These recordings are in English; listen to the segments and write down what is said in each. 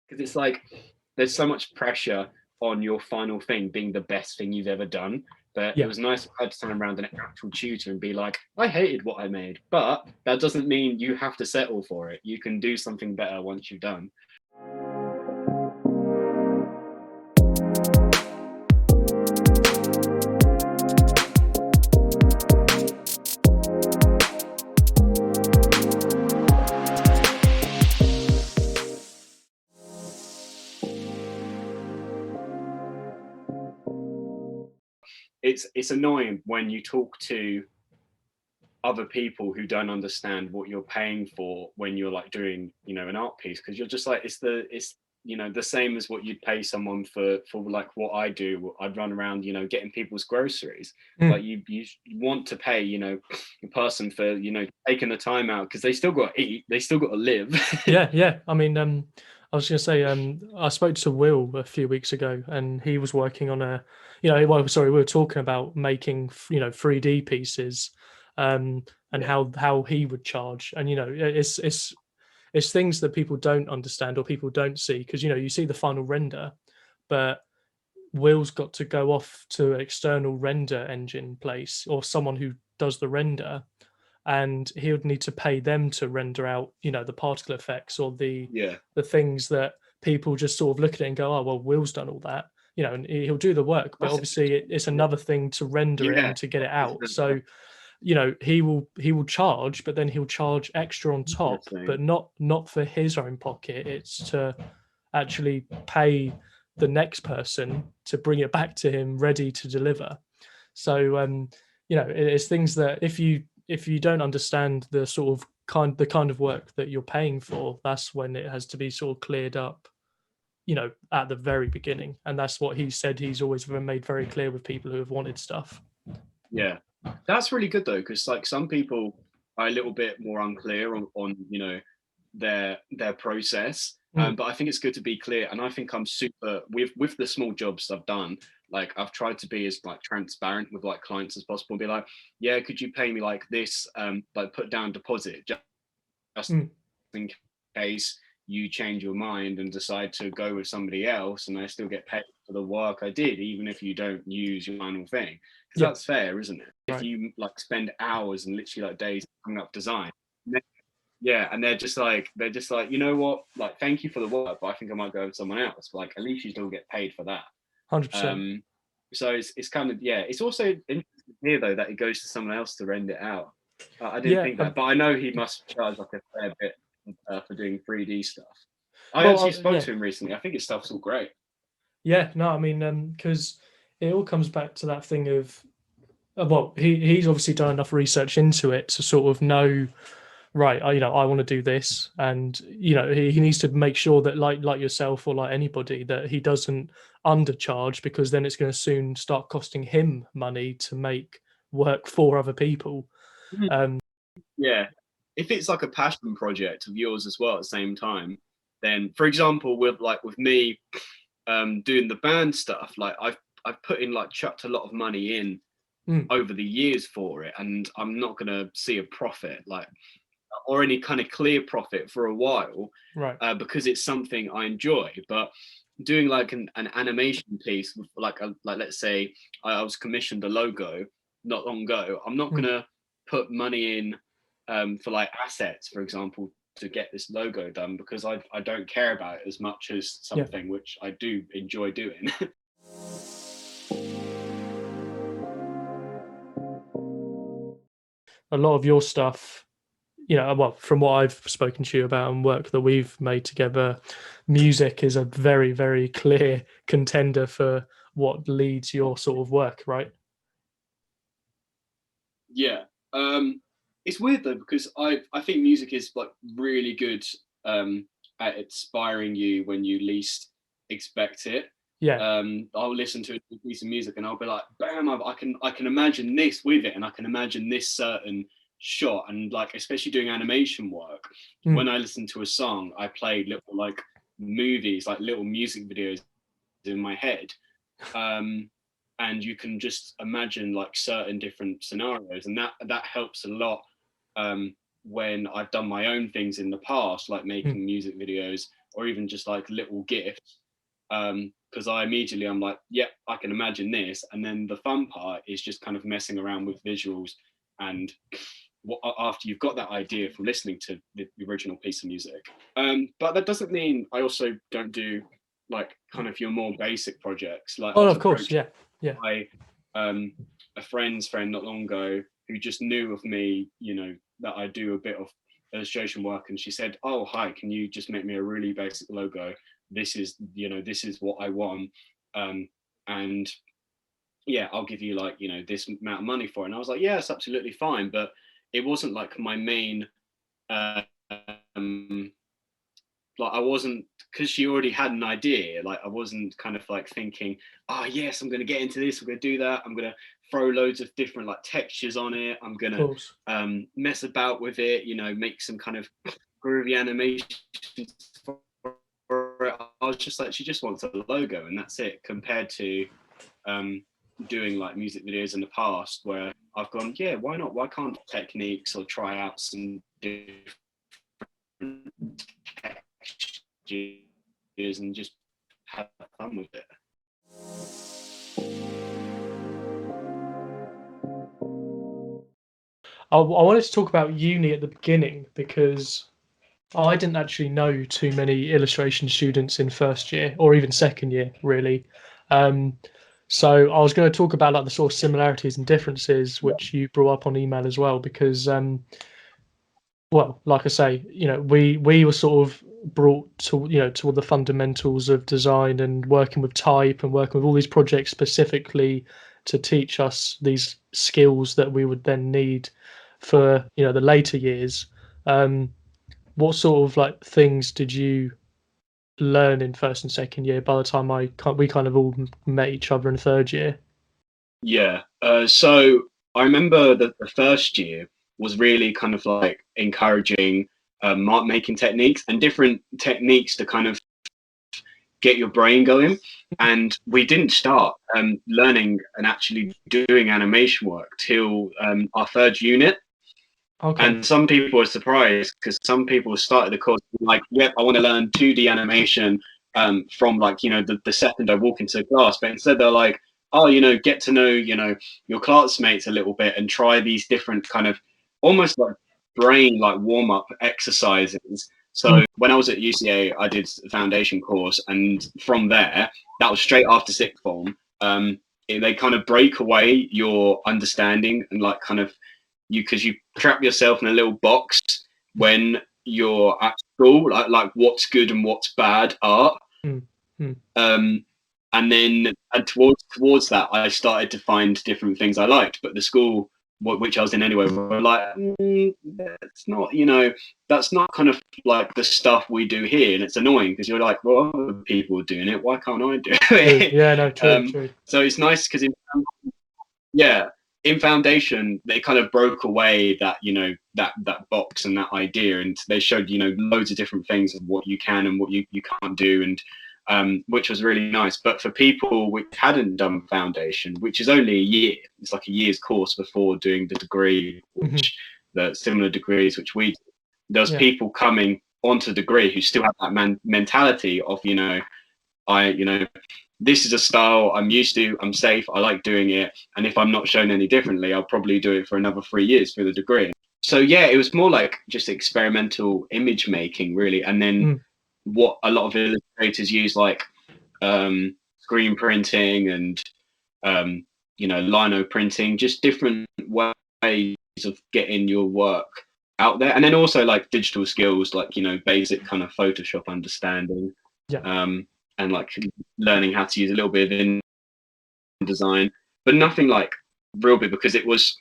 because it's like there's so much pressure on your final thing being the best thing you've ever done. But it Yeah. was nice for her to turn around an actual tutor and be like, I hated what I made, but that doesn't mean you have to settle for it. You can do something better once you've done. It's annoying when you talk to other people who don't understand what you're paying for when you're like doing, you know, an art piece, because you're just like, it's you know, the same as what you'd pay someone for like what I do. I'd run around, you know, getting people's groceries. Like you want to pay, you know, a person for, you know, taking the time out, because they still got to eat, they still got to live. Yeah. I mean, I was going to say, I spoke to Will a few weeks ago, and he was working on a, well, sorry, we were talking about making, 3D pieces, and Yeah, how he would charge, and it's things that people don't understand or people don't see, because you see the final render, but Will's got to go off to an external render engine place or someone who does the render, and he would need to pay them to render out, the particle effects or the yeah, things that people just sort of look at it and go, oh well, Will's done all that, and he'll do the work, but that's obviously interesting. it's another thing to render it Yeah, and to get it I've out. heard that. So he will charge, but then he'll charge extra on top, but Interesting. not for his own pocket. It's to actually pay the next person to bring it back to him ready to deliver. So it's things that if you don't understand the sort of kind of work that you're paying for, that's when it has to be sort of cleared up, at the very beginning. And that's what he said he's always made very clear with people who have wanted stuff. Yeah, that's really good though, because like some people are a little bit more unclear on you know, their process. Mm, But I think it's good to be clear, and I think I'm super with the small jobs I've done. Like I've tried to be as like transparent with like clients as possible, and be like, yeah, could you pay me like this? Like put down deposit just mm, in case you change your mind and decide to go with somebody else, and I still get paid for the work I did, even if you don't use your final thing. Because yeah, that's fair, isn't it? If right. you like spend hours and literally like days coming up design, yeah, and they're just like, you know what? Like, thank you for the work, but I think I might go with someone else. But, like, at least you still get paid for that. 100%. Um, so it's kind of, yeah. It's also interesting to hear though that it goes to someone else to render it out. I didn't Yeah. think that, but I know he must charge like a fair bit for doing 3D stuff. I Well, actually spoke yeah. to him recently. I think his stuff's all great. Yeah, no, I mean, because it all comes back to that thing of, well, he's obviously done enough research into it to sort of know, right, I want to do this, and he needs to make sure that, like yourself or like anybody, that he doesn't undercharge, because then it's going to soon start costing him money to make work for other people. Mhm. Um, Yeah, if it's like a passion project of yours as well at the same time, then for example, with me doing the band stuff, like I've put in like chucked a lot of money in mm, over the years for it, and I'm not gonna see a profit like or any kind of clear profit for a while, right. because it's something I enjoy. But doing like an animation piece with like let's say I was commissioned a logo not long ago, I'm not Mm, gonna put money in for like assets, for example, to get this logo done, because I don't care about it as much as yeah. something which I do enjoy doing. A lot of your stuff, well, from what I've spoken to you about and work that we've made together, music is a very, very clear contender for what leads your sort of work, right? Yeah. It's weird though, because I think music is like really good at inspiring you when you least expect it. Yeah. I'll listen to a piece of music and I'll be like, bam, I can imagine this with it, and I can imagine this certain shot, and like especially doing animation work, Mm, when I listen to a song, I play little like movies, like little music videos in my head. um, and you can just imagine like certain different scenarios, and that helps a lot when I've done my own things in the past, like mm, making music videos or even just like little gifts. Because I'm like, yep, I can imagine this. And then the fun part is just kind of messing around with visuals and after you've got that idea from listening to the original piece of music. But that doesn't mean I also don't do like kind of your more basic projects. Like I Oh, was of course, approached yeah. by a friend's friend not long ago who just knew of me, that I do a bit of illustration work, and she said, "Oh, hi, can you just make me a really basic logo? This is what I want, and yeah, I'll give you like this amount of money for it." And I was like, "Yeah, it's absolutely fine," but it wasn't like my main. Like I wasn't, because she already had an idea. Like I wasn't kind of like thinking, oh yes, I'm going to get into this, I'm going to do that, I'm going to throw loads of different like textures on it, I'm going Of course. to mess about with it, make some kind of groovy animations for it. I was just like, she just wants a logo and that's it, compared to doing like music videos in the past where I've gone, yeah, why not, why can't techniques or try out some different textures and just have fun with it. I wanted to talk about uni at the beginning because I didn't actually know too many illustration students in first year or even second year, really. Um, so I was going to talk about like the sort of similarities and differences which you brought up on email as well, because well, like I say, we were sort of brought to to all the fundamentals of design and working with type and working with all these projects specifically to teach us these skills that we would then need for the later years. What sort of like things did you learn in first and second year by the time we kind of all met each other in third year? Yeah. So I remember that the first year was really kind of like encouraging mark making techniques and different techniques to kind of get your brain going. And we didn't start learning and actually doing animation work till our third unit. Okay. And some people were surprised because some people started the course like, yep, I want to learn 2D animation from like, the second I walk into the class. But instead they're like, oh, get to know, your classmates a little bit and try these different kind of almost like brain like warm up exercises. Mm. So when I was at UCA, I did the foundation course. And from there, that was straight after sixth form. They kind of break away your understanding and like kind of because you trap yourself in a little box when you're at school, like what's good and what's bad art. Mm. Mm. And then towards that, I started to find different things I liked. But the school which I was in anyway were like, that's not, that's not kind of like the stuff we do here, and it's annoying because you're like, well, other people are doing it, why can't I do True. it? Yeah, no, true. So it's nice because yeah, in foundation they kind of broke away that that box and that idea, and they showed loads of different things of what you can and what you can't do, and which was really nice. But for people which hadn't done foundation, which is only a year, it's like a year's course before doing the degree, Hmm. which the similar degrees which we did, there's Yeah. people coming onto the degree who still have that mentality of I this is a style I'm used to, I'm safe, I like doing it, and if I'm not shown any differently, I'll probably do it for another 3 years through the degree. So yeah, it was more like just experimental image making really, and then Mm. what a lot of illustrators use, like screen printing and lino printing, just different ways of getting your work out there, and then also like digital skills, like basic kind of Photoshop understanding, Yeah. and like learning how to use a little bit of InDesign, but nothing like real big because it was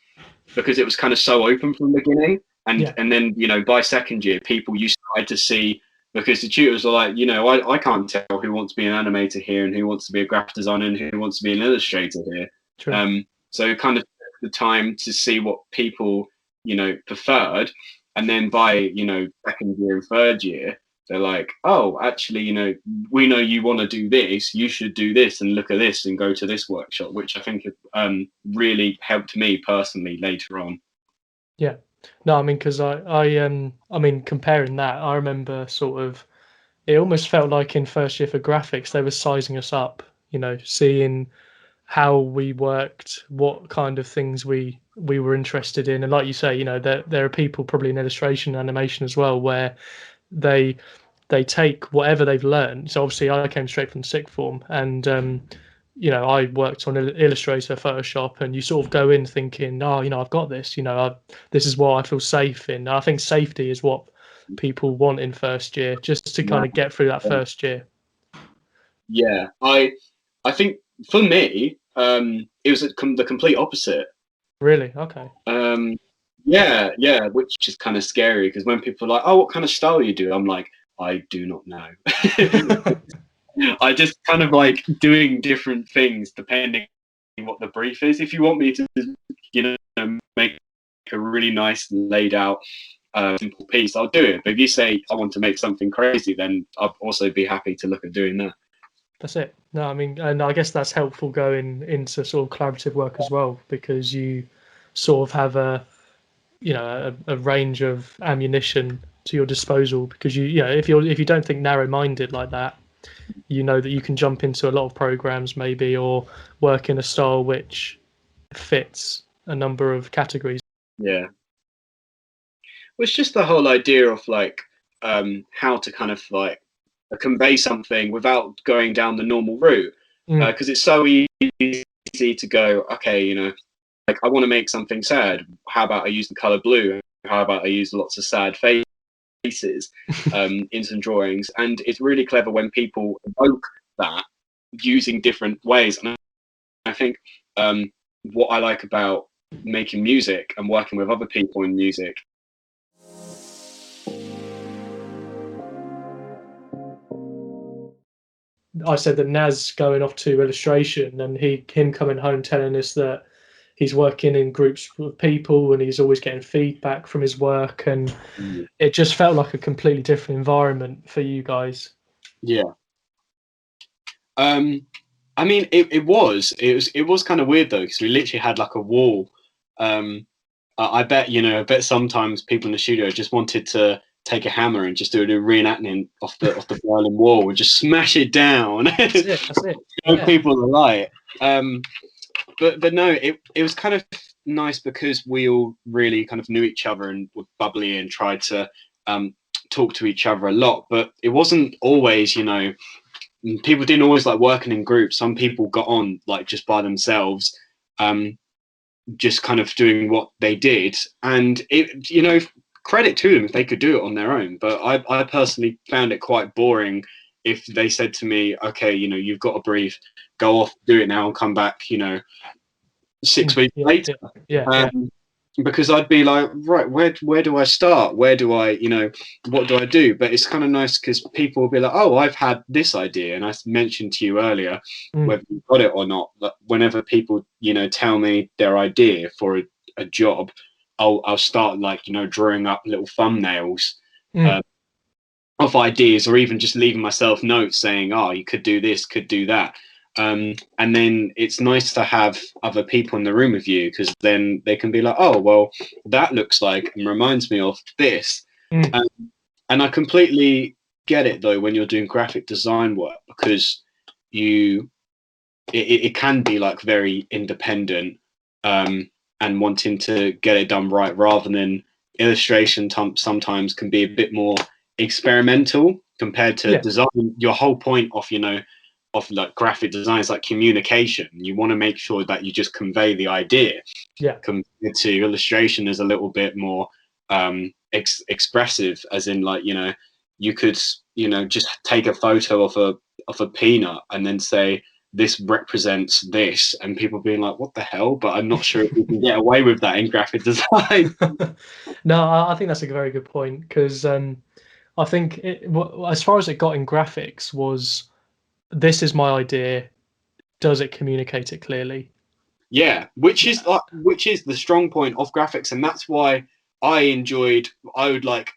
kind of so open from the beginning, and Yeah. then by second year people you started to see, because the tutors are like, I can't tell who wants to be an animator here and who wants to be a graphic designer and who wants to be an illustrator here. True. So kind of the time to see what people preferred, and then by second year and third year they're like, oh, actually, we know you want to do this, you should do this and look at this and go to this workshop, which I think really helped me personally later on. Yeah. No, I mean, because I mean, comparing that, I remember sort of it almost felt like in first year for graphics, they were sizing us up, you know, seeing how we worked, what kind of things we were interested in. And like you say, you know, there are people probably in illustration and animation as well where they they take whatever they've learned. So obviously I came straight from sixth form, and you know, I worked on Illustrator, Photoshop, and you sort of go in thinking, oh, you know, I've got this, you know, this is what I feel safe in. I think safety is what people want in first year, just to Yeah. kind of get through that first year. Yeah, I think for me, it was the complete opposite. Really? Okay. Um, yeah, yeah, which is kind of scary because when people are like, "Oh, what kind of style you do?" I'm like, "I do not know." I just kind of like doing different things depending on what the brief is. If you want me to, you know, make a really nice laid out simple piece, I'll do it. But if you say I want to make something crazy, then I'll also be happy to look at doing that. That's it. No, I mean, and I guess that's helpful going into sort of collaborative work as well, because you sort of have you know, a range of ammunition to your disposal, because you know, if you don't think narrow-minded like that, you know that you can jump into a lot of programs maybe, or work in a style which fits a number of categories. Yeah. Well, it's just the whole idea of like how to kind of like convey something without going down the normal route, Mm. because it's so easy to go, okay, you know, like I want to make something sad. How about I use the color blue? How about I use lots of sad faces in some drawings? And it's really clever when people evoke that using different ways. And I think what I like about making music and working with other people in music. I said that Naz going off to illustration, and him coming home telling us that he's working in groups with people and he's always getting feedback from his work, and it just felt like a completely different environment for you guys. Yeah. Um, I mean, it was kind of weird though because we literally had like a wall. Um, I bet I bet sometimes people in the studio just wanted to take a hammer and just do a reenactment off the Berlin Wall and just smash it down. That's it. That's it. Show Yeah. people the light. But no, it was kind of nice because we all really kind of knew each other and were bubbly and tried to um, talk to each other a lot. But it wasn't always, people didn't always like working in groups. Some people got on like just by themselves, just kind of doing what they did, and credit to them if they could do it on their own. But I personally found it quite boring if they said to me, okay, you've got a brief, go off, do it now, and come back, 6 weeks Yeah. later. Yeah. Yeah. Because I'd be like, right, where do I start? Where do I, what do I do? But it's kind of nice because people will be like, oh, I've had this idea, and I mentioned to you earlier, Mm. whether you got it or not. That whenever people, tell me their idea for a job, I'll start like drawing up little thumbnails Mm. of ideas, or even just leaving myself notes saying, oh, you could do this, could do that. And then it's nice to have other people in the room with you because then they can be like, oh, well, that looks like and reminds me of this. Mm. And I completely get it though when you're doing graphic design work because it can be like very independent and wanting to get it done right rather than illustration sometimes can be a bit more experimental compared to Yeah. design. Your whole point of like graphic design is like communication. You want to make sure that you just convey the idea. Yeah. Compared to illustration is a little bit more expressive, as in like you could just take a photo of a peanut and then say this represents this, and people being like, what the hell? But I'm not sure if we can get away with that in graphic design. No, I think that's a very good point, because I think as far as it got in graphics was, this is my idea. Does it communicate it clearly? Yeah, which is the strong point of graphics, and that's why I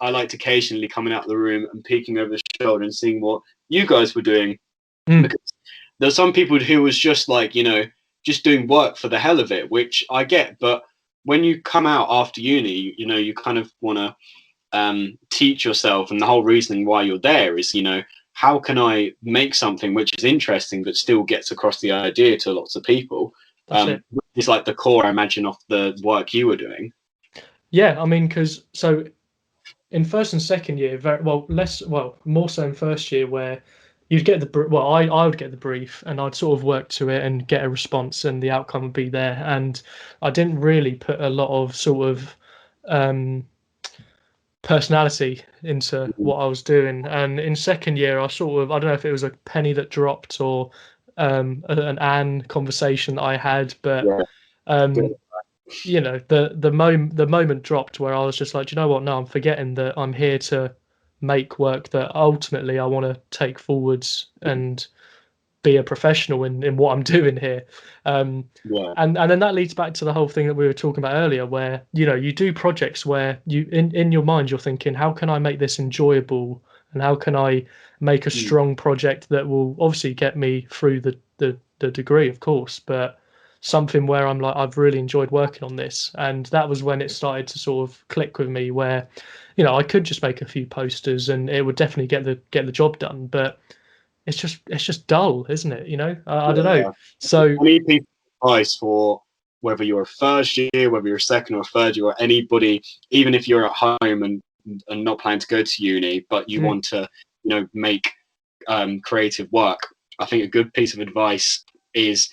liked occasionally coming out of the room and peeking over the shoulder and seeing what you guys were doing, Mm. because there's some people who was just like just doing work for the hell of it, which I get. But when you come out after uni, you kind of want to teach yourself, and the whole reason why you're there is how can I make something which is interesting but still gets across the idea to lots of people? That's it. It's like the core, I imagine, of the work you were doing. Yeah, I mean, because so in first and second year, very well, less well, more so in first year, where you'd get I would get the brief and I'd sort of work to it and get a response and the outcome would be there, and I didn't really put a lot of sort of um, personality into Mm. what I was doing. And in second year, I sort of, I don't know if it was a penny that dropped or an conversation that I had, but Yeah, good. um, you know, the moment dropped where I was just like, "Do you know what? No, I'm forgetting that I'm here to make work that ultimately I want to take forwards and be a professional in what I'm doing here." Um, Yeah. and then that leads back to the whole thing that we were talking about earlier, where you know you do projects where you in your mind you're thinking, how can I make this enjoyable, and how can I make a Mm. strong project that will obviously get me through the degree, of course, but something where I'm like, I've really enjoyed working on this. And that was when it started to sort of click with me, where you know I could just make a few posters and it would definitely get the job done, but it's just dull, isn't it? You know, I don't know. Yeah. So Any piece of advice for whether you're a first year, whether you're a second or third year, or anybody, even if you're at home and not planning to go to uni, but you mm, want to, make creative work. I think a good piece of advice is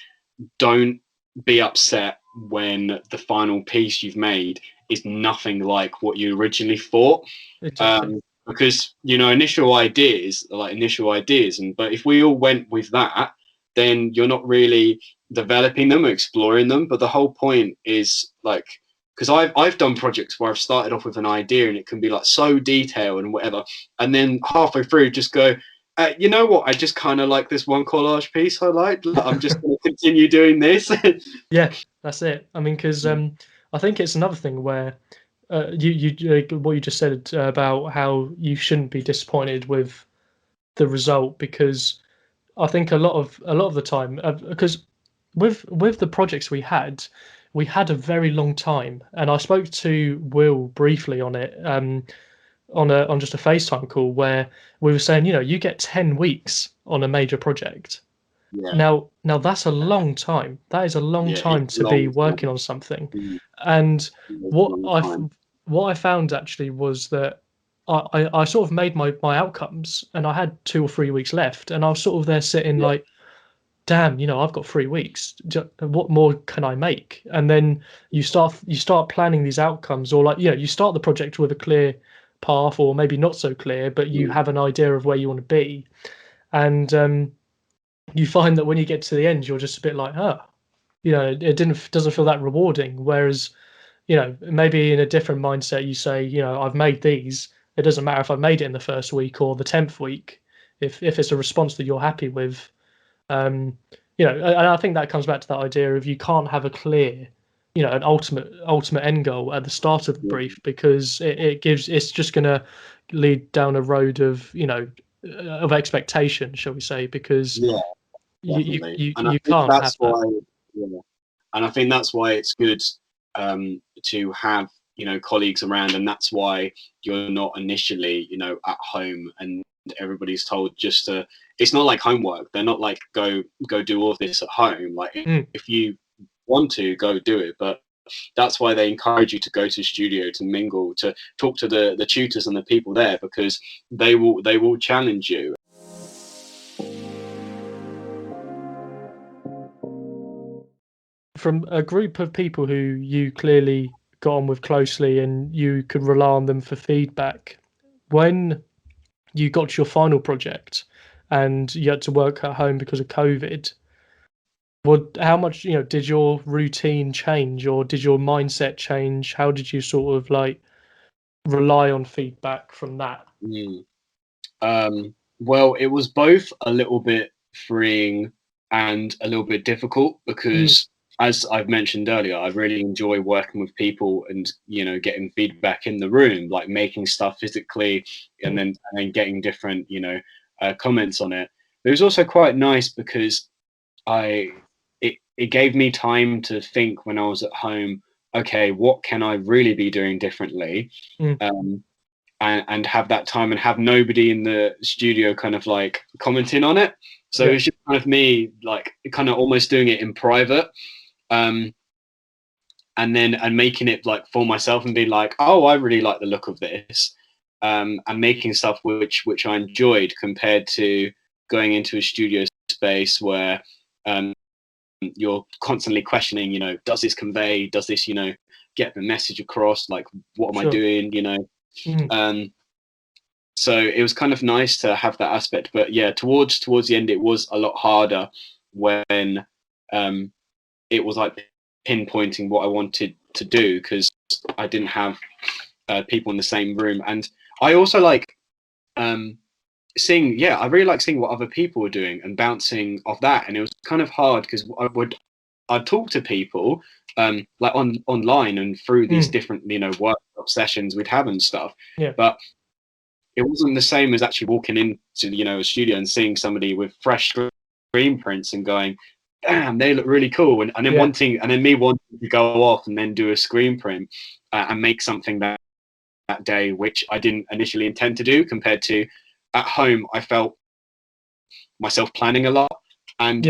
don't be upset when the final piece you've made is nothing like what you originally thought. exactly. Because initial ideas are like initial ideas, but if we all went with that, then you're not really developing them or exploring them. But the whole point is like, because I've done projects where I've started off with an idea and it can be like so detailed and whatever, and then halfway through just go, you know what? I just kind of like this one collage piece I like. I'm just going to continue doing this. Yeah, that's it. I mean, because I think it's another thing where what you just said about how you shouldn't be disappointed with the result, because I think a lot of the time, because with the projects we had a very long time, and I spoke to Will briefly on it, on just a FaceTime call where we were saying, you know, you get 10 weeks on a major project. Yeah, Now that's a long time. That is a long yeah, it's time a to be long working time. on something. Mm, And it's a what long I f- time. what I found actually was that I sort of made my outcomes and I had 2 or 3 weeks left, and I was sort of there sitting Yeah, like, damn, you know, I've got 3 weeks. What more can I make? And then you start planning these outcomes, or like, you know, you start the project with a clear path, or maybe not so clear, but you mm, have an idea of where you want to be. And you find that when you get to the end, you're just a bit like, oh, you know, it doesn't feel that rewarding. Whereas, you know, maybe in a different mindset, you say, you know, I've made these. It doesn't matter if I made it in the first week or the 10th week. If it's a response that you're happy with, um, you know, and I think that comes back to that idea of you can't have a clear, you know, an ultimate end goal at the start of the yeah, brief, because it's just going to lead down a road of, you know, of expectation, shall we say? Because yeah, definitely. And I you think can't have that's that. why, yeah, and I think that's why it's good to have colleagues around, and that's why you're not initially at home and everybody's told just to. It's not like homework. They're not like go do all of this at home. Like Mm. if you want to go do it, but that's why they encourage you to go to studio, to mingle, to talk to the tutors and the people there, because they will challenge you. From a group of people who you clearly got on with closely and you could rely on them for feedback, when you got to your final project and you had to work at home because of COVID, how much, you know, did your routine change or did your mindset change? How did you sort of like rely on feedback from that? Mm. Well, it was both a little bit freeing and a little bit difficult Mm, because, as I've mentioned earlier, I really enjoy working with people and getting feedback in the room, like making stuff physically, and mm, then getting different comments on it. But it was also quite nice because I it gave me time to think when I was at home. Okay, what can I really be doing differently? mm, Um, and have that time and have nobody in the studio kind of like commenting on it. So it's just kind of me like kind of almost doing it in private. And making it like for myself and being like, oh, I really like the look of this, and making stuff which I enjoyed, compared to going into a studio space where you're constantly questioning, you know, does this convey, does this, you know, get the message across, like what am I doing, you know. So it was kind of nice to have that aspect, but yeah, towards the end it was a lot harder when it was like pinpointing what I wanted to do, because I didn't have people in the same room. And I also like seeing, I really like seeing what other people were doing and bouncing off that. And it was kind of hard because I'd talk to people like online and through these different, you know, workshop sessions we'd have and stuff. But it wasn't the same as actually walking into, you know, a studio and seeing somebody with fresh screen prints and going, damn, they look really cool. And then me wanting to go off and then do a screen print and make something that day, which I didn't initially intend to do, compared to at home, I felt myself planning a lot. And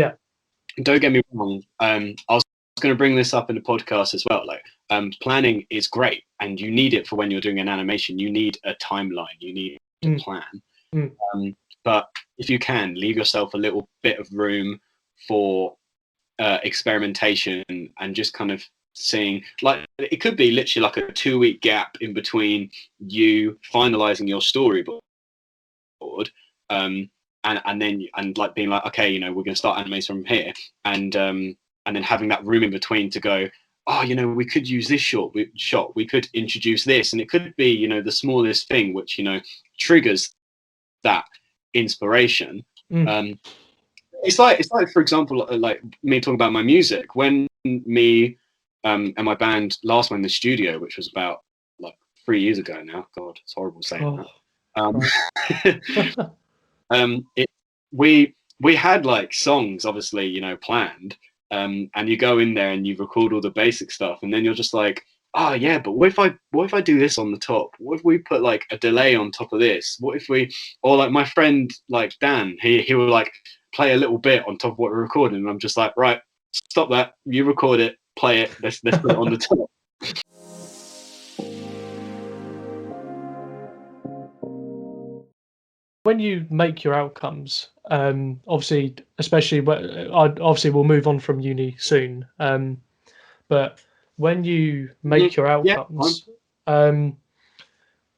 don't get me wrong, I was going to bring this up in the podcast as well. Like, planning is great, and you need it for when you're doing an animation. You need a timeline, you need a plan. But if you can, leave yourself a little bit of room for experimentation and just kind of seeing, like, it could be literally like a 2-week gap in between you finalizing your storyboard and then like being like, okay, you know, we're going to start animating from here, and then having that room in between to go, oh, you know, we could use this shot, we could introduce this, and it could be, you know, the smallest thing which, you know, triggers that inspiration. It's like, for example, like me talking about my music. When me and my band last went in the studio, which was about like 3 years ago now. God, it's horrible saying that. We had like songs, obviously, you know, planned, and you go in there and you record all the basic stuff, and then you're just like, oh yeah, but what if I do this on the top? What if we put like a delay on top of this? What if we, or like my friend like Dan, he will like play a little bit on top of what we're recording, and I'm just like, right, stop that, you record it, play it, let's put it on the top. When you make your outcomes, obviously, especially obviously we'll move on from uni soon, but when you make your outcomes, I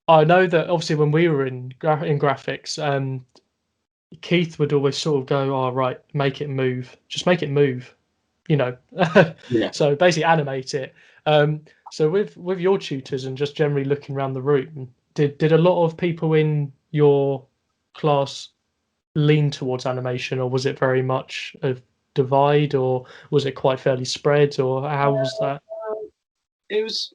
know that obviously when we were in graphics, Keith would always sort of go, "Oh, right, make it move, just make it move," you know. So basically, animate it. So with your tutors and just generally looking around the room, did a lot of people in your class lean towards animation, or was it very much a divide, or was it quite fairly spread, or how was that? It was,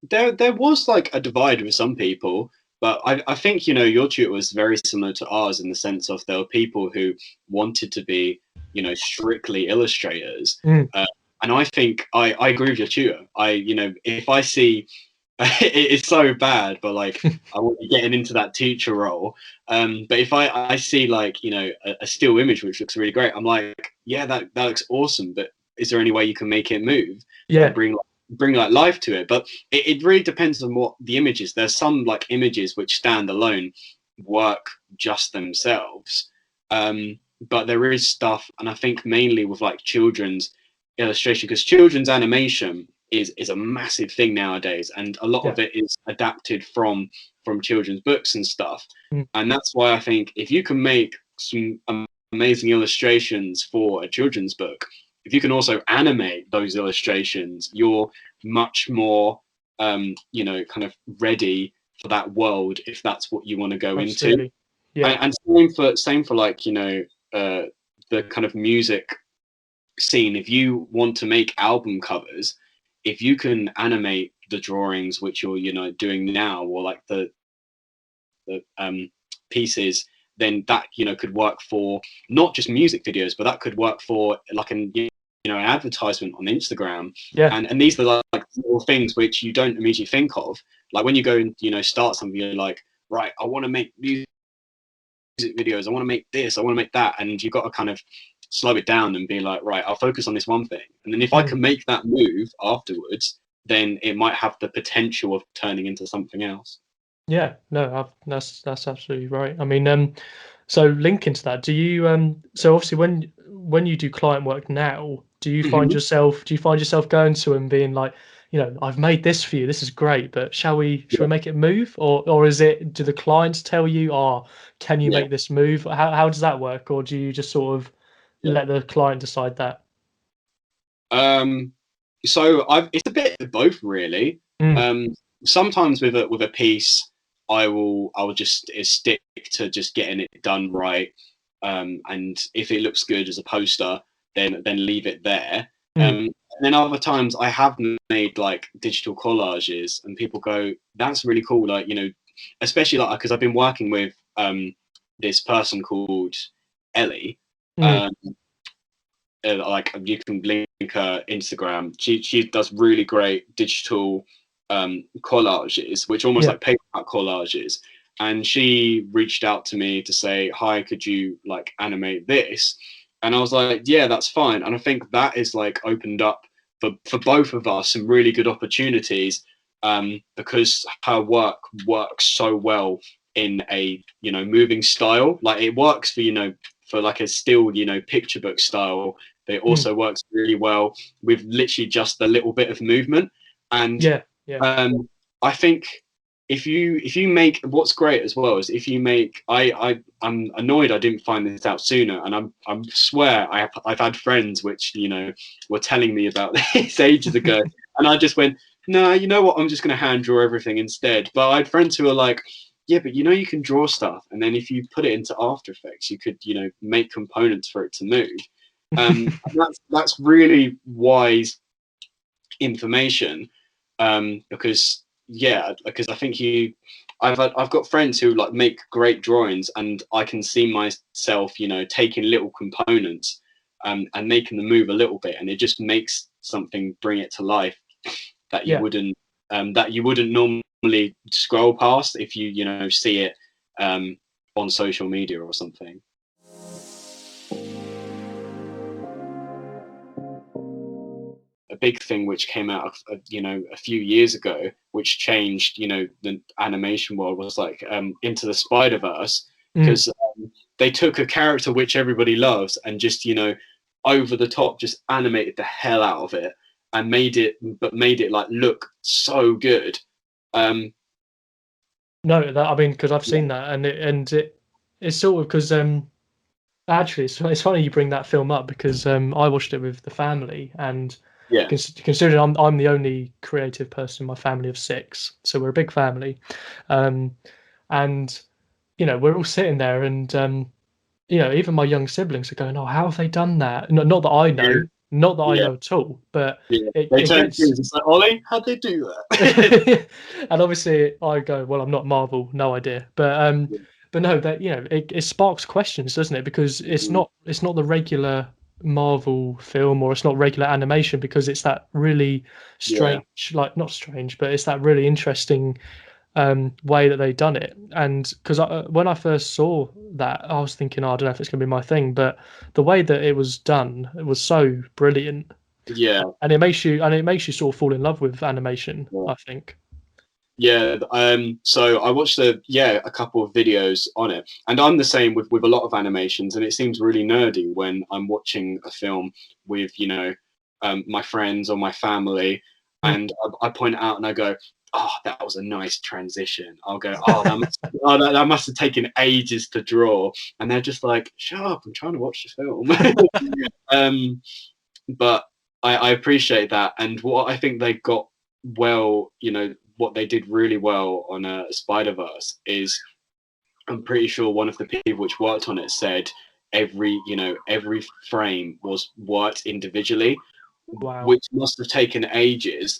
there was like a divide with some people, but I think, you know, your tutor was very similar to ours in the sense of there were people who wanted to be, you know, strictly illustrators. And I think I agree with your tutor. You know, if I see, it's so bad, but like I won't be getting into that teacher role. But if I see like, you know, a still image which looks really great, I'm like, yeah, that looks awesome. But is there any way you can make it move and bring like life to it? But it really depends on what the image is. There's some like images which stand alone, work just themselves. But there is stuff, and I think mainly with like children's illustration, because children's animation is a massive thing nowadays, and a lot of it is adapted from children's books and stuff. And that's why I think if you can make some amazing illustrations for a children's book, if you can also animate those illustrations, you're much more you know, kind of ready for that world if that's what you want to go into. And same for like, you know, the kind of music scene. If you want to make album covers, if you can animate the drawings which you're, you know, doing now, or like the pieces, then that, you know, could work for not just music videos, but that could work for like an, you an advertisement on Instagram. Yeah. And these are like little things which you don't immediately think of. Like when you go and, start something, you're like, right, I want to make music videos, I want to make this, I want to make that. And you've got to kind of slow it down and be like, right, I'll focus on this one thing. And then if I can make that move afterwards, then it might have the potential of turning into something else. Yeah, no, that's absolutely right. I mean, so linking to that, do you so obviously when you do client work now, Mhm. do you find yourself going to them being like, I've made this for you, this is great, but shall we make it move? Or is it, do the clients tell you, oh, can you Yeah, make this move? How does that work? Or do you just sort of yeah. let the client decide that? So it's a bit of both, really. Mm, Um, Sometimes with a piece, I will just stick to just getting it done right. And if it looks good as a poster, then leave it there. mm, And then other times I have made like digital collages, and people go, "That's really cool!" Like, especially like because I've been working with this person called Ellie. mm, Um, like you can link her Instagram. She does really great digital collages, which almost yeah, like paper collages. And she reached out to me to say, "Hi, could you like animate this?" And I was like, "Yeah, that's fine." And I think that is like opened up for both of us some really good opportunities, because her work works so well in a moving style. Like it works for for like a still picture book style, but it mm, also works really well with literally just a little bit of movement. And yeah, yeah, I think if you make, what's great as well is if you make, I'm annoyed I didn't find this out sooner, and I swear I've had friends which were telling me about this ages ago, and I just went, no, you know what, I'm just going to hand draw everything instead. But I had friends who were like, yeah, but you can draw stuff, and then if you put it into After Effects, you could make components for it to move. That's really wise information, because I think I've got friends who like make great drawings, and I can see myself taking little components and making them move a little bit, and it just makes something, bring it to life that you yeah. wouldn't normally scroll past if you see it on social media or something. A big thing which came out of a few years ago, which changed the animation world, was like Into the Spider-Verse, Mm. because they took a character which everybody loves and just over the top just animated the hell out of it, and made it like look so good. um No, that I mean, because I've yeah, seen that, it's sort of because actually it's funny you bring that film up because I watched it with the family, and yeah, considering I'm the only creative person in my family of six, so we're a big family, um, and we're all sitting there, and even my young siblings are going, "Oh, how have they done that?" Not that I yeah, know, not that I yeah, know at all, but yeah. They it turned to you gets. and it's like, Ollie, how'd they do that? And obviously I go, well, I'm not Marvel, no idea. Yeah. But no, that it sparks questions, doesn't it? Because Mhm. it's not the regular Marvel film, or it's not regular animation, because it's that really Yeah, strange, like not strange, but it's that really interesting way that they done it. And because when I first saw that, I was thinking, oh, I don't know if it's going to be my thing, but the way that it was done, it was so brilliant, yeah, and it makes you sort of fall in love with animation, yeah. I think. Yeah, so I watched a couple of videos on it, and I'm the same with a lot of animations, and it seems really nerdy when I'm watching a film with my friends or my family, Mm. and I point it out and I go, "Oh, that was a nice transition." I'll go, "Oh, that must have taken ages to draw," and they're just like, "Shut up! I'm trying to watch the film." um, but I appreciate that, and what I think they got well, what they did really well on Spider-Verse is, I'm pretty sure one of the people which worked on it said every frame was worked individually, Wow. which must have taken ages.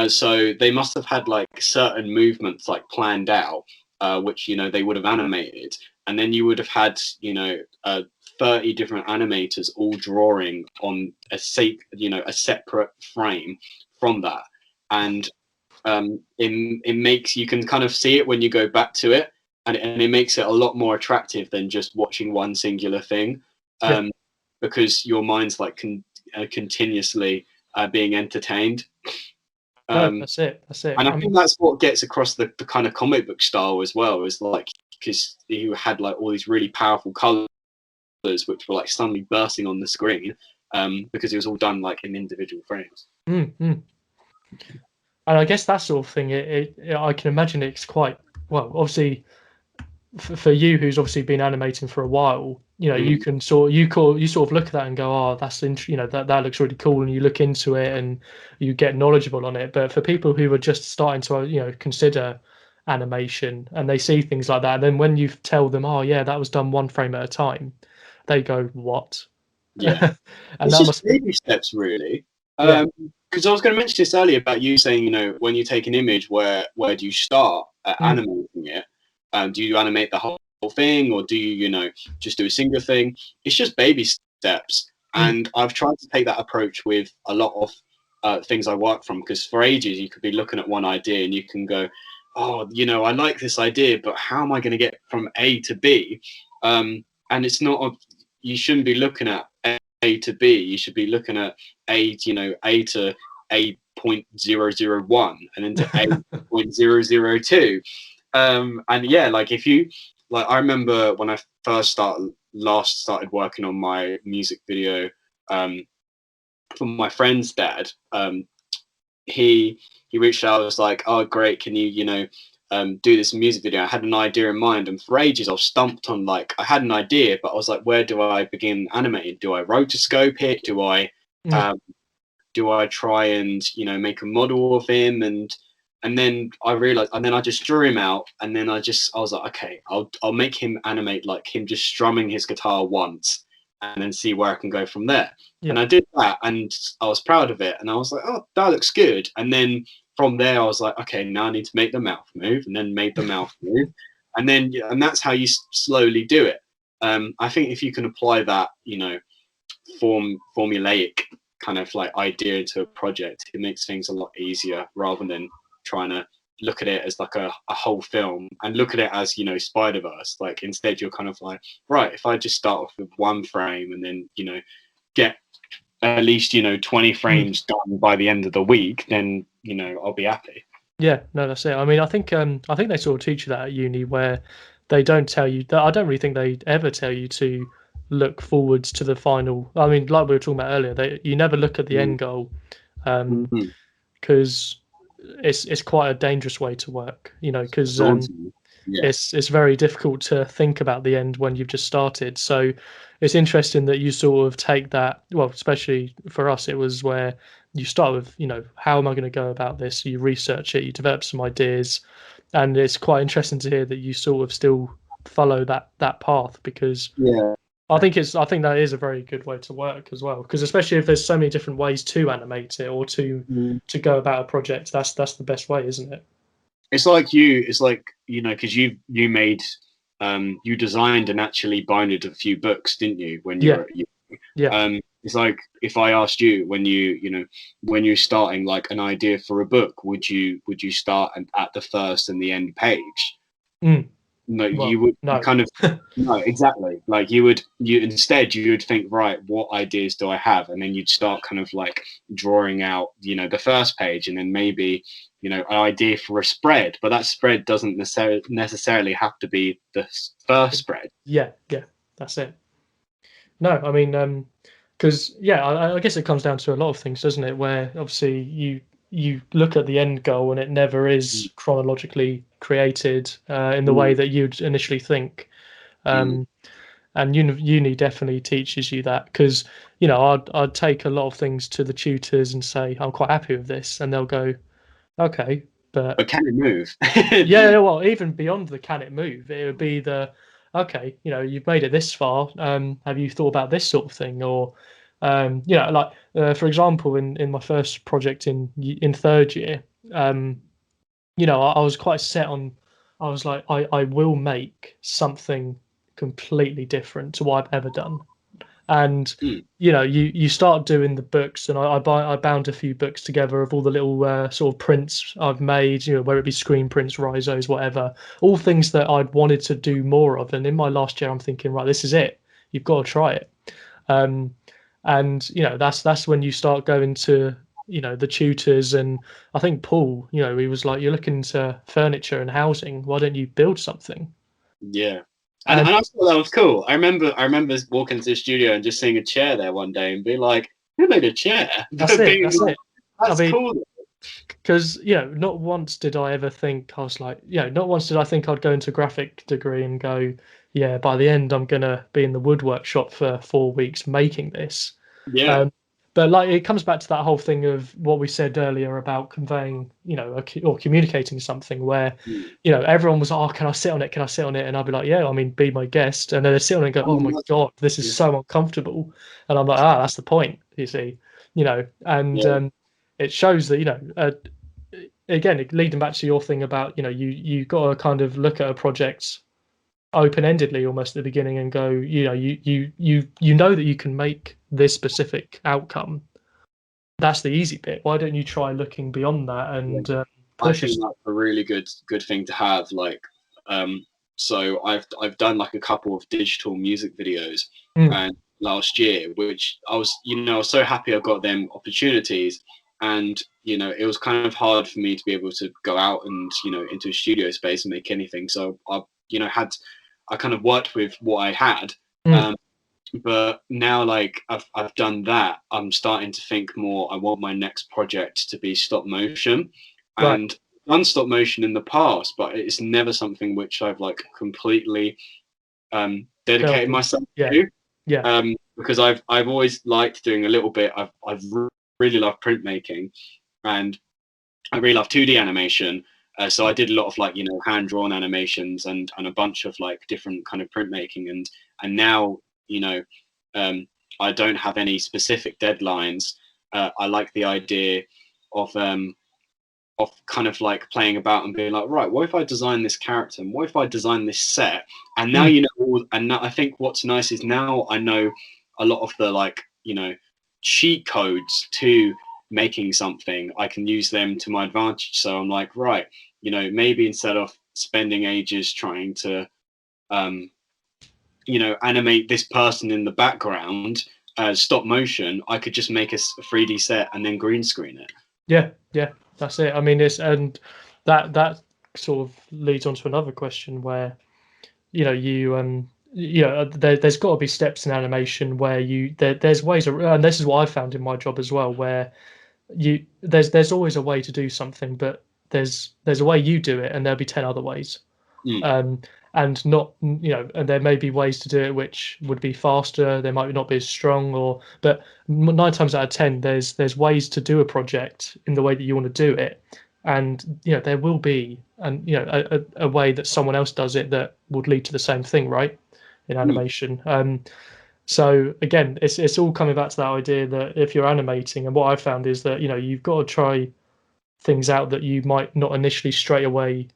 So they must have had like certain movements like planned out, which they would have animated, and then you would have had 30 different animators all drawing on a separate frame from that. And it makes, you can kind of see it when you go back to it, and it makes it a lot more attractive than just watching one singular thing, Yeah. because your mind's like continuously being entertained. No, Um, that's it. That's it. and I I think mean, that's what gets across the kind of comic book style as well, is like, because you had like all these really powerful colors which were like suddenly bursting on the screen, because it was all done like in individual frames. and I guess that sort of thing, I can imagine it's quite well. Obviously, for you, who's obviously been animating for a while, you know, you Mm. can you sort of look at that and go, oh, that's you know, that looks really cool, and you look into it and you get knowledgeable on it. But for people who are just starting to, you know, consider animation, and they see things like that, and then when you tell them, oh yeah, that was done one frame at a time, they go, what? Yeah. And It's that just must be, baby steps, really. yeah. Because I was going to mention this earlier about you saying, when you take an image, where do you start Mm, animating it? Do you animate the whole thing, or do you, just do a single thing? It's just baby steps, mm, and I've tried to take that approach with a lot of things I work from. Because for ages, you could be looking at one idea and you can go, oh, I like this idea, but how am I going to get from A to B? And it's not you shouldn't be looking at A to B. You should be looking at A to A.001 and then to A.002. And yeah, like if you like, I remember when I last started working on my music video, for my friend's dad. He reached out. I was like, oh great, can you do this music video? I had an idea in mind, and for ages I was stumped on, like, I had an idea, but I was like, where do I begin animating? Do I rotoscope it? mm, Um, do I try and make a model of him? And then I realized, and then I just drew him out, and then I was like, okay, I'll make him animate like him just strumming his guitar once, and then see where I can go from there. yeah, And I did that, and I was proud of it, and I was like, oh, that looks good. And then from there, I was like, okay, now I need to make the mouth move, and then made the mouth move, and that's how you slowly do it. I think if you can apply that, formulaic kind of like idea into a project, it makes things a lot easier, rather than trying to look at it as like a whole film, and look at it as SpiderVerse. Like, instead you're kind of like, right, if I just start off with one frame and then get at least 20 mm, frames done by the end of the week, then I'll be happy. yeah. No, that's it. I mean, I think they sort of teach you that at uni, where they don't tell you that. I don't really think they ever tell you to look forwards to the final. I mean, like we were talking about earlier, you never look at the end goal, Mm-hmm. because it's quite a dangerous way to work, you know, because Yeah. it's very difficult to think about the end when you've just started. So it's interesting that you sort of take that. Well, especially for us, it was where you start with, you know, how am I going to go about this? You research it, you develop some ideas, and it's quite interesting to hear that you sort of still follow that path, because Yeah. I think that is a very good way to work as well, because especially if there's so many different ways to animate it, or to go about a project, that's the best way, isn't it? It's like because you made you designed and actually binded a few books, didn't you, when you Yeah, were yeah. it's like, if I asked you, when you're starting like an idea for a book, would you start at the first and the end page? Mm, No, well, you no. kind of, no, exactly. Like, you would think, right, what ideas do I have? And then you'd start kind of like drawing out, the first page, and then maybe, an idea for a spread, but that spread doesn't necessarily have to be the first spread. Yeah, yeah, that's it. No, I mean, because yeah, I guess it comes down to a lot of things, doesn't it? Where obviously you look at the end goal and it never is chronologically created in the way Mm, that you'd initially think. mm. Um, and uni definitely teaches you that, because you know I'd take a lot of things to the tutors and say I'm quite happy with this, and they'll go, okay, but But can it move? yeah, yeah, well, even beyond the can it move, it would be the okay, you know, you've made it this far. Have you thought about this sort of thing? Or, you know, like for example, in my first project in third year, you know, I was quite set on. I was like, I will make something completely different to what I've ever done. And Mm. you start doing the books, and I bound a few books together of all the little sort of prints I've made, whether it be screen prints, risos, whatever, all things that I'd wanted to do more of. And in my last year, I'm thinking, right, this is it. You've got to try it. um, and that's when you start going to the tutors. And I think Paul, he was like, you're looking into furniture and housing, why don't you build something? Yeah. And And I thought that was cool. I remember walking to the studio and just seeing a chair there one day and being like, who made a chair? that's But it, being that's like, it. I that's mean, cool. because not once did I ever think, I was like, not once did I think I'd go into a graphic degree and go, yeah, by the end I'm gonna be in the woodwork shop for 4 weeks making this. Yeah. um, but like, it comes back to that whole thing of what we said earlier about conveying, or communicating something, where Mm. everyone was like, oh, can I sit on it, can I sit on it? And I'd be like, yeah, I mean, be my guest. And then they sit on it and go, I oh mean, my god, this is yeah. so uncomfortable. And I'm like, ah, that's the point, you see. And Yeah. it shows that, again, leading back to your thing about, you got to kind of look at a project open-endedly almost at the beginning and go, you know that you can make this specific outcome. That's the easy bit. Why don't you try looking beyond that Yeah. and I push think yourself? that's a really good thing to have. Like, so I've done like a couple of digital music videos Mm, and last year, which I was so happy I got them opportunities. And it was kind of hard for me to be able to go out and into a studio space and make anything. So I kind of worked with what I had. mm, Um, but now, like, I've done that, I'm starting to think more, I want my next project to be stop motion. right. And I've done stop motion in the past, but it's never something which I've like completely Delve dedicated into. myself Yeah, to. yeah. Because I've always liked doing a little bit. I've really loved printmaking, and I really love 2D animation. So I did a lot of, like, hand drawn animations and a bunch of like different kind of printmaking. And now, you know um, I don't have any specific deadlines. I like the idea of kind of like playing about and being like, right, what if I design this character, and what if I design this set? And now Mm, and now I think what's nice is now I know a lot of the, like, cheat codes to making something. I can use them to my advantage. So I'm like, right, maybe instead of spending ages trying to um, animate this person in the background as stop motion, I could just make a 3D set and then green screen it. yeah, yeah. That's it. I mean, and that sort of leads on to another question where there's got to be steps in animation where there's ways and this is what I found in my job as well, where there's always a way to do something, but there's a way you do it and there'll be 10 other ways. Mm, um, and not and there may be ways to do it which would be faster, they might not be as strong, but 9 times out of 10 there's ways to do a project in the way that you want to do it. And there will be a way that someone else does it that would lead to the same thing, right, in mm, animation. So again, it's all coming back to that idea that if you're animating, and what I found is that you've got to try things out that you might not initially straight away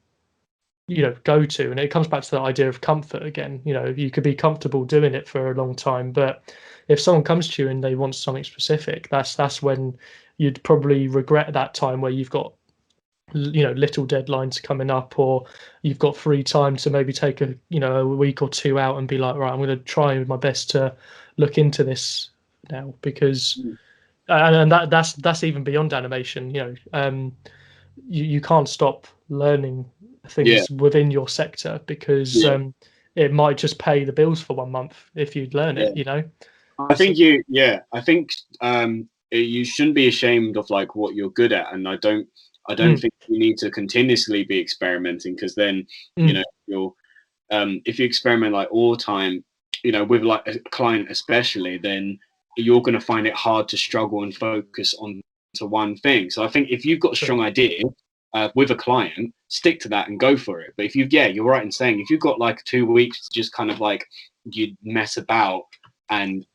go to. And it comes back to that idea of comfort again. You could be comfortable doing it for a long time, but if someone comes to you and they want something specific, that's when you'd probably regret that time where you've got little deadlines coming up, or you've got free time to maybe take a week or two out and be like, right, I'm going to try my best to look into this now. Because mm. and that's even beyond animation. You can't stop learning Yeah, things within your sector, because yeah, it might just pay the bills for 1 month if you learn yeah. it. I So think I think you shouldn't be ashamed of like what you're good at, and I don't mm, think you need to continuously be experimenting, because then mm, you'll if you experiment like all the time, with like a client especially, then you're going to find it hard to struggle and focus on to one thing. So I think if you've got a true. strong idea with a client, stick to that and go for it. But if you're right in saying, if you've got like 2 weeks to just kind of like you mess about, and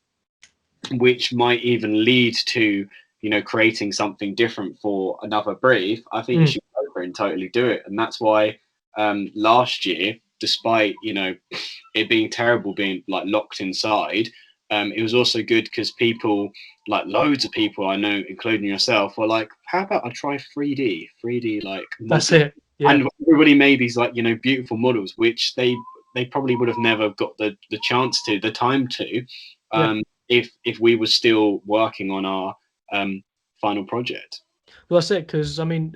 which might even lead to creating something different for another brief, I think you Mm, should go for it and totally do it. And that's why last year despite, you know, it being terrible being like locked inside, it was also good because people, like loads of people I know, including yourself, were like, how about I try 3D like That's model? it. Yeah. And everybody made these like, you know, beautiful models, which they probably would have never got the chance to, the time to, Yeah. if we were still working on our final project. Well, that's it. Because I mean,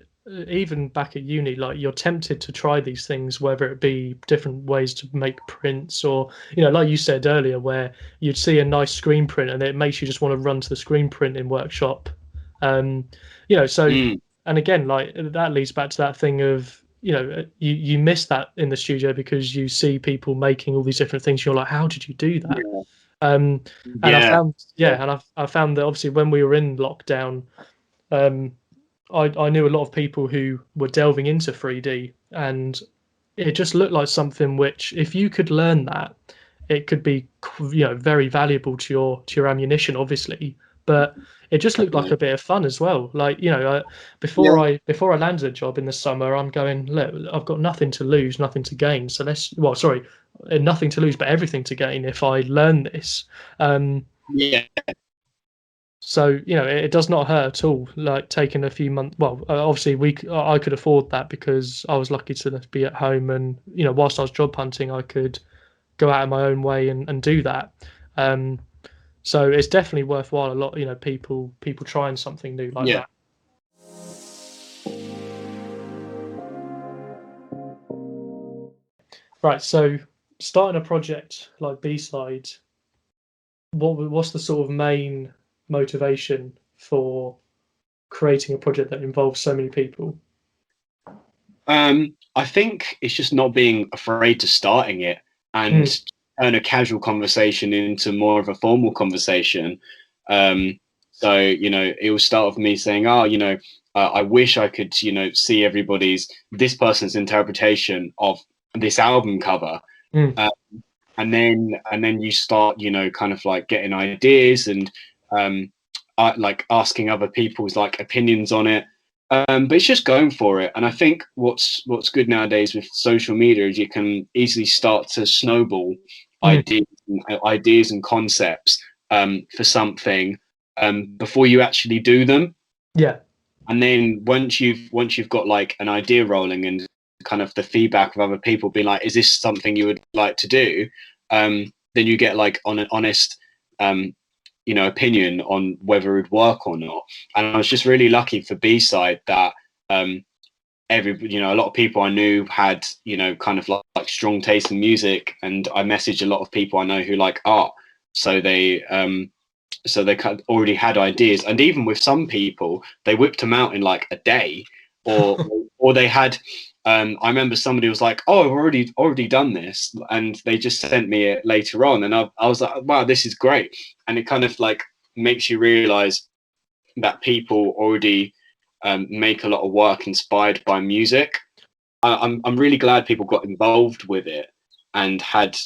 even back at uni, like you're tempted to try these things, whether it be different ways to make prints, or like you said earlier, where you'd see a nice screen print and it makes you just want to run to the screen printing workshop. Um, so, and again, like that leads back to that thing of you miss that in the studio because you see people making all these different things. You're like, how did you do that? Yeah. And I Yeah. found, and I found that obviously when we were in lockdown, um, I knew a lot of people who were delving into 3D, and it just looked like something which, if you could learn that, it could be very valuable to your ammunition, obviously. But it just looked like Definitely. a bit of fun as well. Like before Yeah. I landed a job in the summer, I'm going, look, I've got nothing to lose, nothing to gain. So sorry, nothing to lose, but everything to gain if I learn this. Yeah. So it does not hurt at all. Like taking a few months. Well, obviously I could afford that because I was lucky to be at home, and whilst I was job hunting, I could go out of my own way and do that. Um, so it's definitely worthwhile. A lot, people trying something new like Yeah. that. Right. So starting a project like B-side, what's the sort of main motivation for creating a project that involves so many people? I think it's just not being afraid to starting it and Mm, turn a casual conversation into more of a formal conversation. Um, so, it will start with me saying, oh, I wish I could, see this person's interpretation of this album cover. mm, Uh, and then you start, kind of like getting ideas and um, like asking other people's like opinions on it. But it's just going for it. And I think what's good nowadays with social media is you can easily start to snowball mm. ideas and concepts for something before you actually do them. Yeah. And then once you've got like an idea rolling and kind of the feedback of other people being like, is this something you would like to do? Then you get like on an honest opinion on whether it'd work or not. And I was just really lucky for B-side that a lot of people I knew had kind of like strong taste in music, and I messaged a lot of people I know who like art, so they kind of already had ideas. And even with some people, they whipped them out in like a day, or or they had I remember somebody was like, oh, I've already done this, and they just sent me it later on, and I was like, wow, this is great. And it kind of like makes you realize that people already make a lot of work inspired by music. I'm really glad people got involved with it and had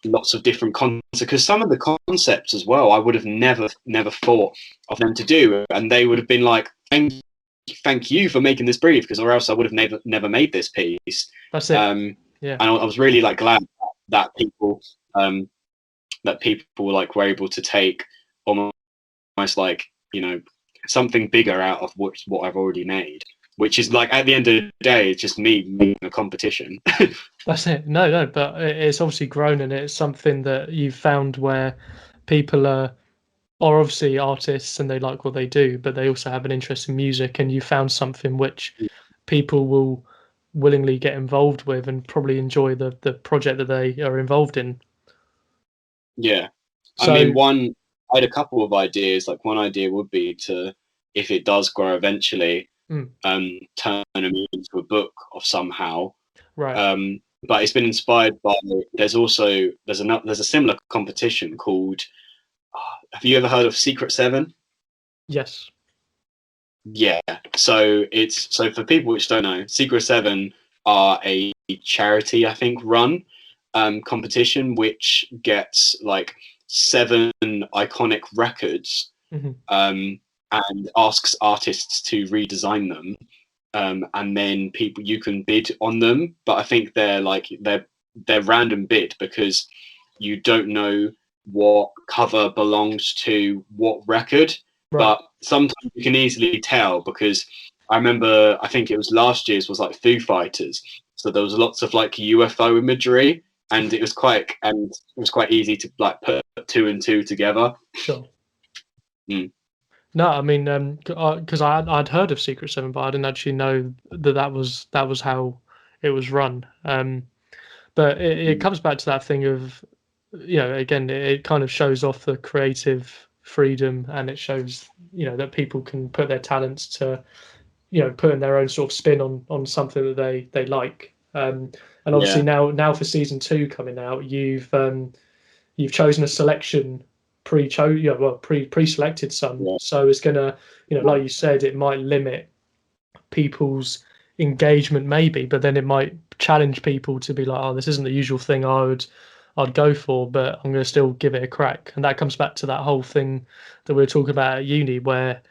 lots of different concepts, because some of the concepts as well I would have never thought of them to do, and they would have been like, thank you for making this brief, because or else I would have never made this piece. That's it. Yeah. And I was really like glad that um, people like were able to take almost like something bigger out of what I've already made, which is like at the end of the day it's just me making a competition. That's it. No, no, but it's obviously grown, and it's something that you've found where people are obviously artists and they like what they do, but they also have an interest in music, and you found something which people will willingly get involved with and probably enjoy the project that they are involved in. Yeah, I mean, So, I had a couple of ideas. Like one idea would be to, if it does grow eventually, mm, turn them into a book of somehow. right. But it's been inspired by. There's a similar competition called. Have you ever heard of Secret Seven? Yes. Yeah. So for people which don't know, Secret Seven are a charity, I think, run competition which gets like 7 iconic records Hmm. and asks artists to redesign them. and then you can bid on them. But I think they're random bid because you don't know what cover belongs to what record. Right. But sometimes you can easily tell because I remember, I think it was last year's was like Foo Fighters, so there was lots of like UFO imagery, and it was quite easy to like put two and two together. Sure. Mm. No, I mean, because I'd heard of Secret Seven, but I didn't actually know that was how it was run. But it comes back to that thing of, again, it kind of shows off the creative freedom, and it shows, that people can put their talents to, putting their own sort of spin on something that they like. And obviously Yeah, now for season 2 coming out, you've chosen a selection pre-selected some, yeah, so it's gonna, like you said, it might limit people's engagement maybe, but then it might challenge people to be like, oh, this isn't the usual thing I'd go for, but I'm going to still give it a crack. And that comes back to that whole thing that we were talking about at uni, where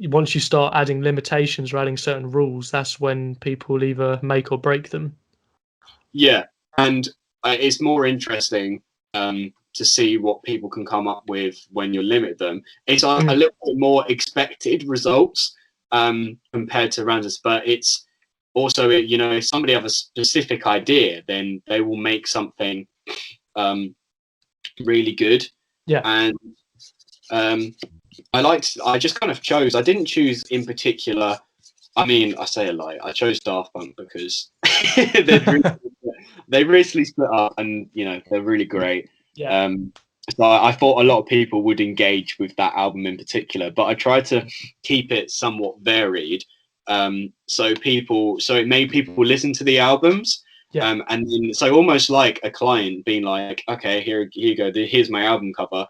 once you start adding limitations or adding certain rules, that's when people either make or break them. yeah. And it's more interesting to see what people can come up with when you limit them. It's a Mm, little bit more expected results compared to randoms, but it's also, if somebody have a specific idea, then they will make something really good. yeah. And um, I just kind of chose. I didn't choose in particular. I mean, I say a lie. I chose Daft Punk because they recently split up, and they're really great. Yeah. Um, so I thought a lot of people would engage with that album in particular, but I tried to keep it somewhat varied. So it made people listen to the albums, Yeah. and then, so almost like a client being like, okay, here you go, here's my album cover.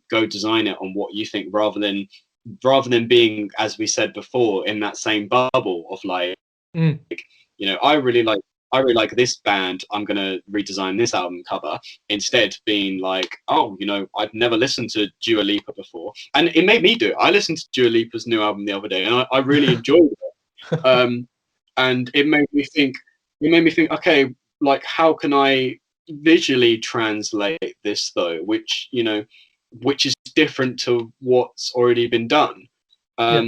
Go design it on what you think, rather than being, as we said before, in that same bubble of like, Mm, I really like this band, I'm gonna redesign this album cover. Instead, being like, oh, I've never listened to Dua Lipa before, and it made me do it. I listened to Dua Lipa's new album the other day, and I really enjoyed it. And it made me think. Okay, like, how can I visually translate this though? Which is different to what's already been done. yeah.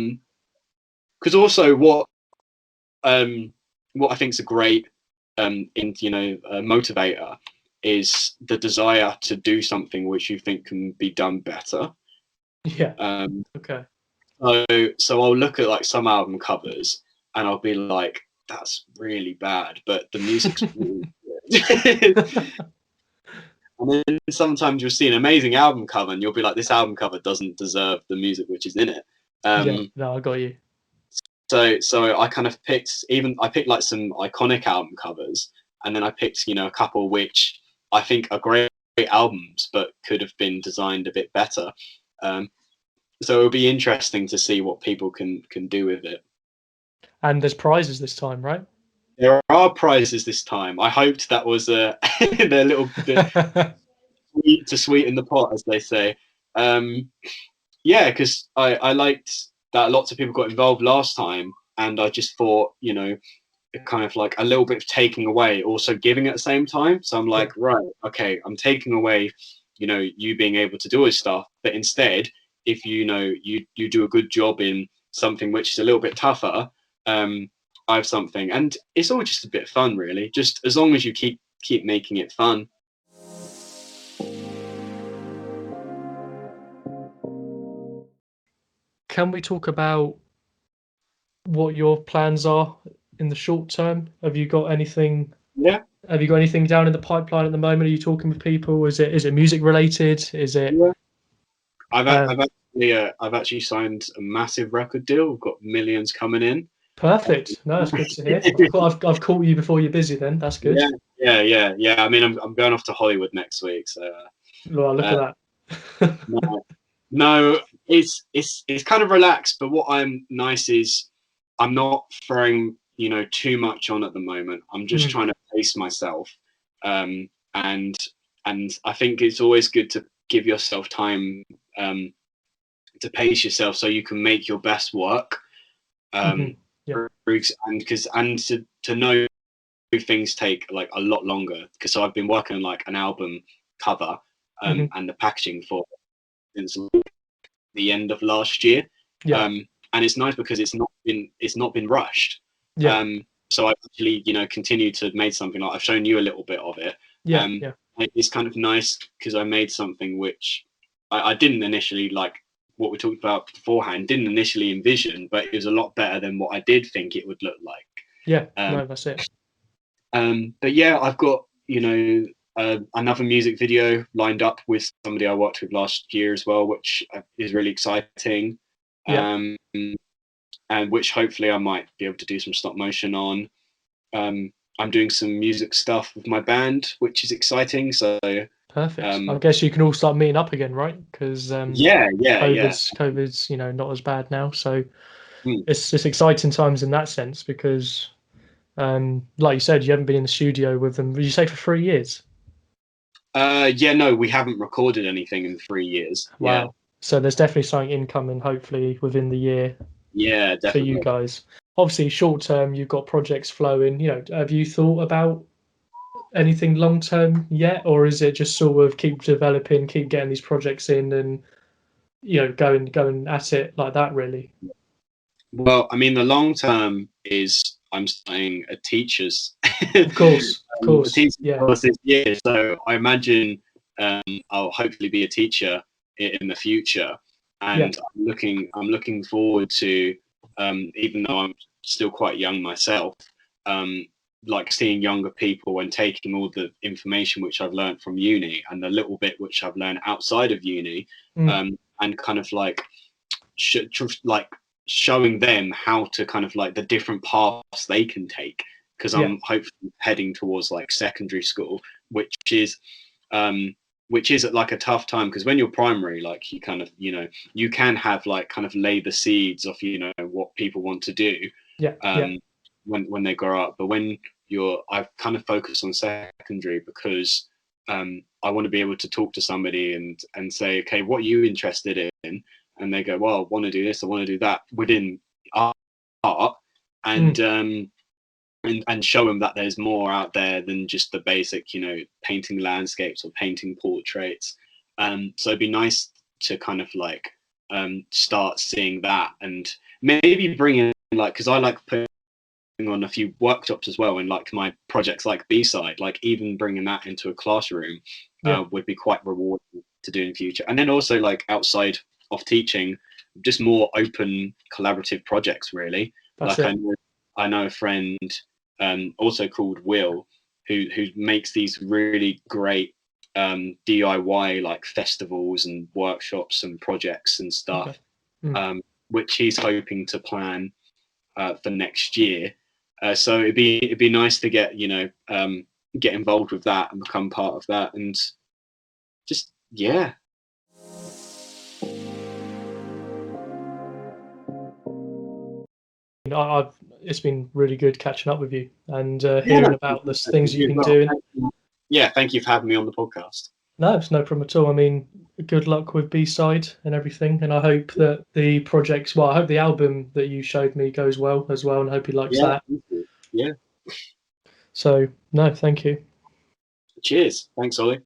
Because also what I think is a great motivator is the desire to do something which you think can be done better. Yeah. Um, Okay. so I'll look at like some album covers and I'll be like, that's really bad, but the music's really good. And then sometimes you'll see an amazing album cover and you'll be like, this album cover doesn't deserve the music which is in it. Yeah. No, I got you. So I kind of picked like some iconic album covers, and then I picked a couple which I think are great albums but could have been designed a bit better. So it'll be interesting to see what people can do with it. And there's prizes this time, right? There are prizes this time. I hoped that was their little bit to sweeten the pot, as they say. Yeah, because I liked that lots of people got involved last time, and I just thought, kind of like a little bit of taking away, also giving at the same time. So I'm Yeah. like, right, okay, I'm taking away, you being able to do all this stuff, but instead, if you do a good job in something which is a little bit tougher, I have something, and it's all just a bit of fun, really. Just as long as you keep making it fun. Can we talk about what your plans are in the short term? Have you got anything? Yeah, Have you got anything down in the pipeline at the moment? Are you talking with people? Is it music related? Is it yeah. I've uh, I've actually signed a massive record deal. We've got millions coming in. perfect? No, that's good to hear. I've caught you before you're busy. Then that's good. Yeah, yeah. I mean, I'm going off to Hollywood next week, so Well, look uh, at that. no, no, it's kind of relaxed. But what I'm nice is I'm not throwing too much on at the moment. I'm just Mm, trying to pace myself, and I think it's always good to give yourself time to pace yourself so you can make your best work. mhm, yeah. and to know things take like a lot longer, because so I've been working on like an album cover and the packaging for since the end of last year. Yeah. And it's nice because it's not been rushed. Yeah. So I've actually, continued to make something. Like I've shown you a little bit of it. Yeah. Yeah. It's kind of nice because I made something which I didn't initially, like what we talked about beforehand, didn't initially envision, but it was a lot better than what I did think it would look like. Yeah. No, that's it. But yeah, I've got, another music video lined up with somebody I worked with last year as well, which is really exciting. Yeah. And which hopefully I might be able to do some stop motion on. I'm doing some music stuff with my band, which is exciting. So Perfect. I guess you can all start meeting up again, right? Because yeah. COVID's not as bad now, so it's just exciting times in that sense because, like you said, you haven't been in the studio with them. Did you say for 3 years? Yeah, no, we haven't recorded anything in 3 years. Wow. Yeah. So there's definitely something incoming, hopefully within the year. Yeah, definitely. For you guys. Obviously, short term, you've got projects flowing. Have you thought about anything long term yet, or is it just sort of keep developing, keep getting these projects in, and going at it like that? Really? Well, I mean, the long term is I'm studying a teacher's Of course, a teacher's yeah, course this year. So I imagine I'll hopefully be a teacher in the future, yeah, and I'm looking forward to, even though I'm still quite young myself, like seeing younger people and taking all the information which I've learned from uni and the little bit which I've learned outside of uni, and kind of like showing them how to kind of like the different paths they can take, because I'm hopefully heading towards like secondary school, which is at like a tough time, because when you're primary, like you kind of you can have like kind of lay the seeds of what people want to do when they grow up. But when I've kind of focused on secondary because I want to be able to talk to somebody and say, okay, what are you interested in? And they go, well, I want to do this, I want to do that within art, and show them that there's more out there than just the basic, painting landscapes or painting portraits. So it'd be nice to kind of like start seeing that, and maybe bring in like, because I like putting on a few workshops as well, and like my projects like B-side, like even bringing that into a classroom would be quite rewarding to do in the future. And then also like outside of teaching, just more open collaborative projects really. That's like it. I know a friend also called Will, who makes these really great DIY like festivals and workshops and projects and stuff, which he's hoping to plan for next year. So it'd be nice to get get involved with that and become part of that, and just it's been really good catching up with you and hearing about the things you've been doing. Yeah, thank you for having me on the podcast. No, it's no problem at all. I mean, good luck with B-side and everything, and I hope that the projects, well, I hope the album that you showed me goes well as well, and I hope he likes that. Yeah. So, no, thank you. Cheers. Thanks, Ollie.